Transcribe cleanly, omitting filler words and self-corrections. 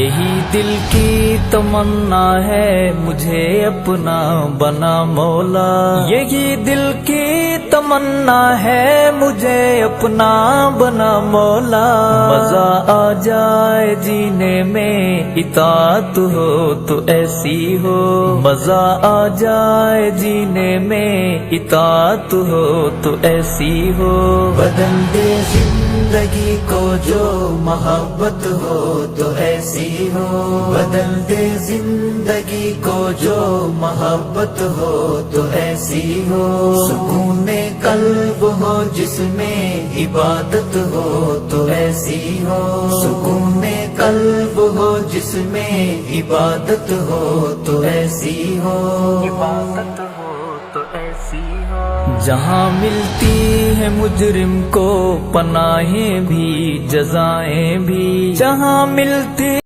یہی دل کی تمنا ہے مجھے اپنا بنا مولا، یہی دل کی تمنا ہے مجھے اپنا بنا مولا، مزہ آ جائے جینے میں اطاعت ہو تو ایسی ہو، مزہ آ جائے جینے میں اطاعت ہو تو ایسی ہو، بدل دے زندگی کو جو محبت ہو تو ایسی ہو، بدل دے زندگی کو جو محبت ہو تو ایسی ہو، سکون قلب ہو جس میں عبادت ہو تو ایسی ہو، سکون قلب ہو جس میں عبادت ہو تو ایسی ہو، عبادت ہو تو ایسی ہو، جہاں ملتی ہے مجرم کو پناہیں بھی جزائیں بھی، جہاں ملتی